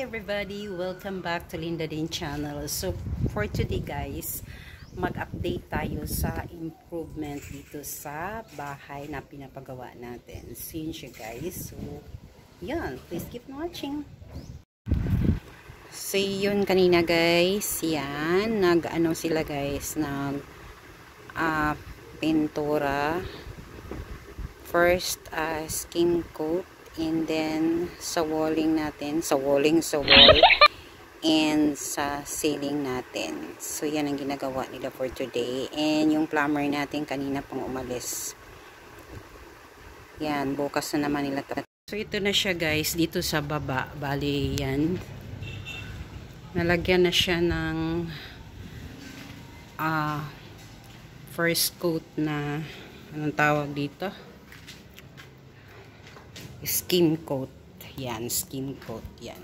everybody! Welcome back to Linda Din channel. So for today guys, mag-update tayo sa improvement dito sa bahay na pinapagawa natin. Since you guys, so yan, please keep watching. So yun kanina guys, yan, nag-ano sila guys, nag pintura. First skin coat, and then sa walling natin, sa wall and sa ceiling natin. So yan ang ginagawa nila for today. And yung plumber natin kanina pang umalis. Yan, bukas na naman nila. So ito na siya guys, dito sa baba. Bali yan, nalagyan na siya ng first coat na, anong tawag dito? Skin coat. Yan, skin coat. Yan.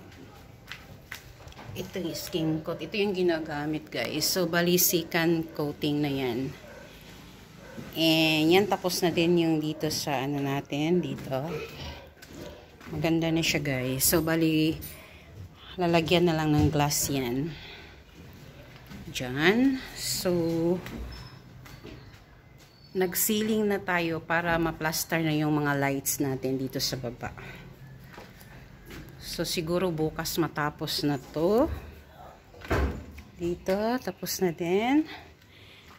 Ito yung skin coat. Ito yung ginagamit guys. So, balisikan coating na yan. And yan, tapos na din yung dito sa ano natin. Dito. Maganda na siya guys. So, bali, lalagyan na lang ng glass yan. Diyan. So, nag-sealing na tayo para ma-plaster na yung mga lights natin dito sa baba. So siguro bukas matapos na to. Dito, tapos na din.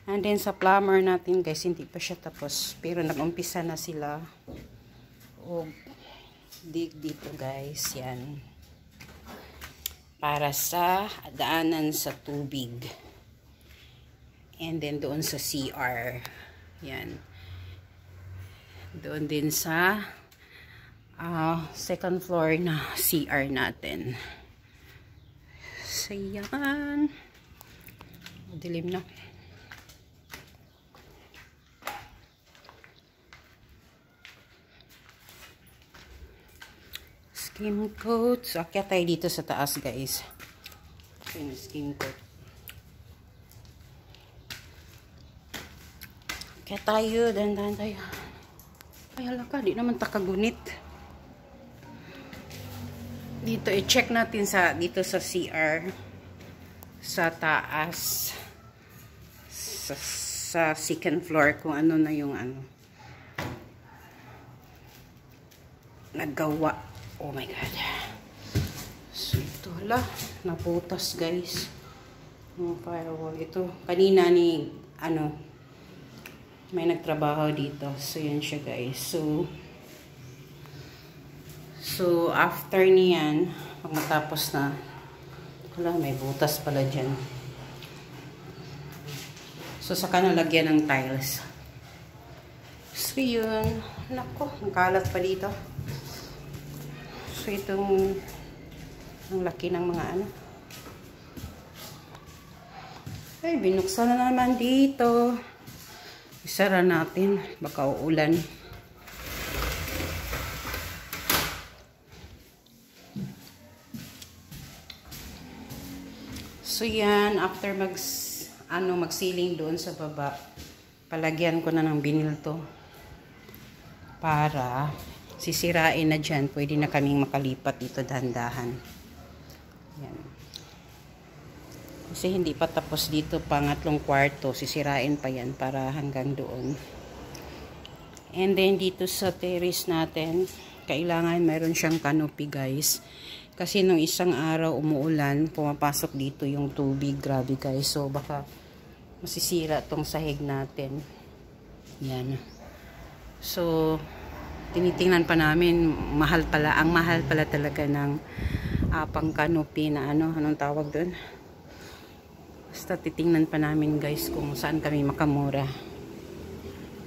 And then sa plumber natin guys, hindi pa siya tapos. Pero nag-umpisa na sila. O, dig dito guys. Yan. Para sa daanan sa tubig. And then doon sa CR. Yan. Doon din sa second floor na CR natin. So, yan. Dilim na. Skin coat. So, akyat tayo dito sa taas, guys. Yung skin coat. Kaya tayo, dandan tayo. Ay, hala ka, di naman takagunit. Dito, i-check natin dito sa CR. Sa taas. Sa second floor, kung ano na yung ano. Naggawa. Oh my God. So, ito, hala. Naputas, guys. Yung firewall. Ito, kanina ni, ano, may nagtrabaho dito. So, yan siya guys. So after niyan, pag matapos na, wala, may butas pala dyan. So, saka nalagyan ng tiles. So, yun. Nako, ang kalat pa dito. So, itong ang laki ng mga ano. Ay, binuksan na naman dito. Isara natin, baka uulan. So yan, after mag-sealing doon sa baba, palagyan ko na ng vinyl to. Para sisirain na dyan, pwede na kaming makalipat dito dahan-dahan. Yan. Kasi hindi pa tapos dito, pangatlong kwarto, sisirain pa yan para hanggang doon. And then dito sa terrace natin, kailangan mayroon siyang canopy guys. Kasi nung isang araw umuulan, pumapasok dito yung tubig, grabe guys. So baka masisira tong sahig natin. Yan. So tinitingnan pa namin, ang mahal pala talaga ng pang canopy na ano, anong tawag doon? Basta titingnan pa namin guys kung saan kami makamura.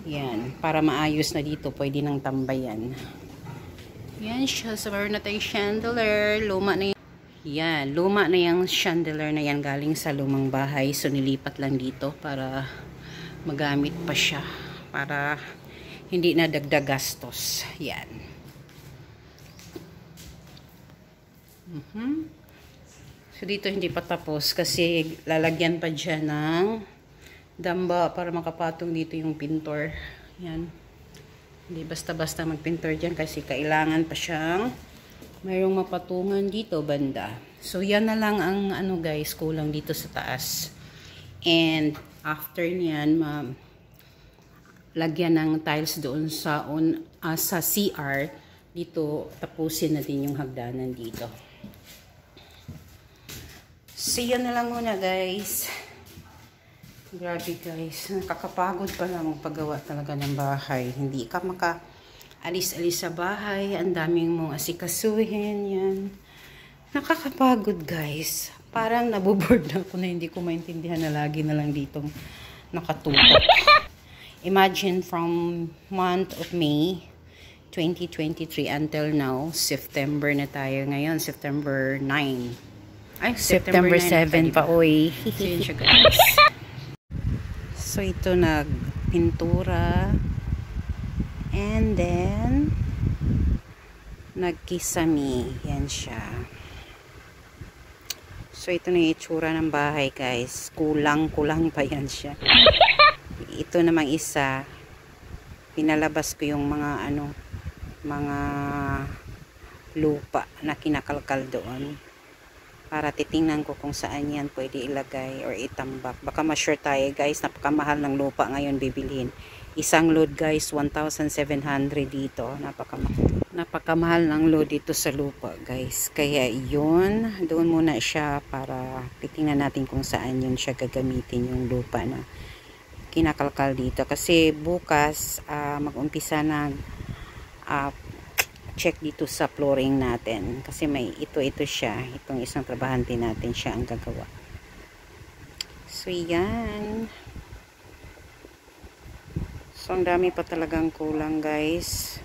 Yan. Para maayos na dito. Pwede nang tambayan. Yan siya. So, meron na tayong chandelier. Luma na yan. Yan. Luma na yung chandelier na yan. Galing sa lumang bahay. So, nilipat lang dito para magamit pa siya. Para hindi na dagdag gastos. Yan. So, dito hindi pa tapos kasi lalagyan pa dyan ng damba para makapatong dito yung pintor. Yan. Hindi basta-basta magpintor dyan kasi kailangan pa siyang mayroong mapatungan dito banda. So yan na lang ang ano guys, kulang dito sa taas. And after niyan, lagyan ng tiles doon sa sa CR. Dito tapusin na din yung hagdanan dito. So yan na lang muna guys. Grabe guys, nakakapagod pa lang paggawa talaga ng bahay. Hindi ka alis-alis sa bahay, ang daming mong asikasuhin, yan. Nakakapagod guys. Parang naboboard na ako na hindi ko maintindihan na lagi na lang ditong nakatutok. Imagine from month of May 2023 until now, September na tayo ngayon, September 9. Ay, September 7 pa, oy. So ito nagpintura. And then, nagkisami. Yan siya. So, ito na yung itsura ng bahay, guys. Kulang-kulang pa yan siya. Ito namang isa, pinalabas ko yung mga, mga lupa na kinakalkal doon. Para titingnan ko kung saan yan pwede ilagay or itambak. Baka ma-sure tayo, guys. Napakamahal ng lupa ngayon bibilhin. Isang load guys, 1,700 dito. Napakamahal ng load dito sa lupa guys. Kaya yun, doon muna siya para titingnan natin kung saan yun siya gagamitin yung lupa na kinakalkal dito. Kasi bukas, mag-umpisa na check dito sa flooring natin. Kasi may ito siya. Itong isang trabahante natin siya ang gagawa. So yan. So, ang dami pa talagang kulang, guys.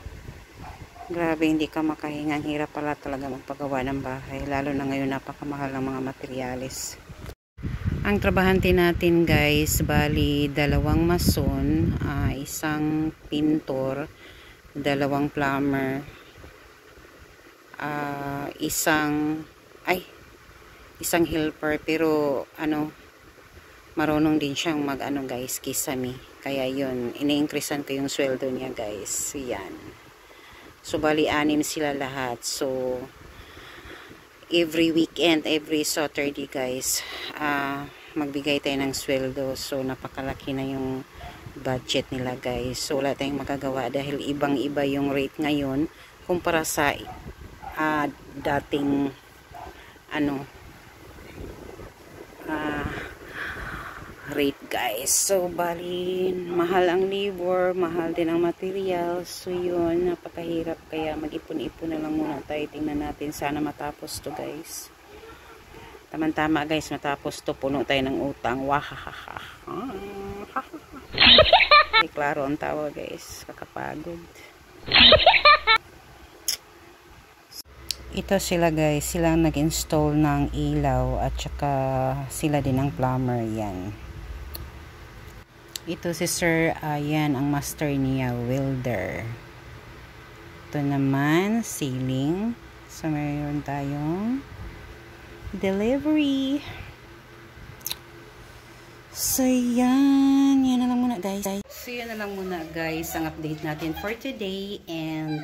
Grabe, hindi ka makahinga. Ang hirap pala talaga magpagawa ng bahay. Lalo na ngayon, napakamahal ng mga materyales. Ang trabahante natin, guys, bali, 2 mason, isang pintor, 2 plumber, isang helper. Pero, marunong din siyang guys, kisame. Kaya yun, ini-increasean ko yung sweldo niya guys. Yan. So, bali 6 sila lahat. So, every weekend, every Saturday guys, magbigay tayo ng sweldo. So, napakalaki na yung budget nila guys. So, wala tayong magagawa dahil ibang-iba yung rate ngayon kumpara sa dating rate guys. So bali mahal ang labor, mahal din ang material. So yun, napakahirap. Kaya mag-ipon-ipon na lang muna tayo. Tingnan natin, sana matapos to guys. Tama-tama guys, matapos to, puno tayo ng utang. Wahahaha. Klaro ang tawa guys, kakapagod. Ito sila guys, sila nag-install ng ilaw at saka sila din ang plumber. Yan. Ito si Sir, yan ang master niya, welder. Ito naman, ceiling. So, mayroon tayong delivery. So, yan. Yan na lang muna, guys. So, yan na lang muna, guys, ang update natin for today. And,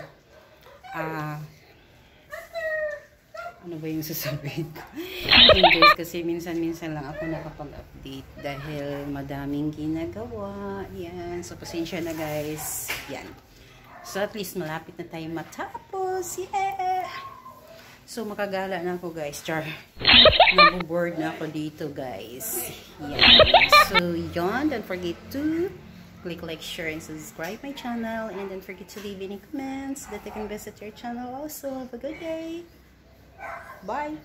ano ba yung sasabihin ko? Guys, kasi minsan-minsan lang ako nakapag-update dahil madaming ginagawa. Yan. So, pasensya na guys. Yan. So, at least malapit na tayo matapos. Yeah! So, makagala na ako guys. Char. Naboboard na ako dito guys. Yan. So, yan. Don't forget to click like, share, and subscribe my channel. And don't forget to leave any comments that I can visit your channel also. Have a good day. Bye.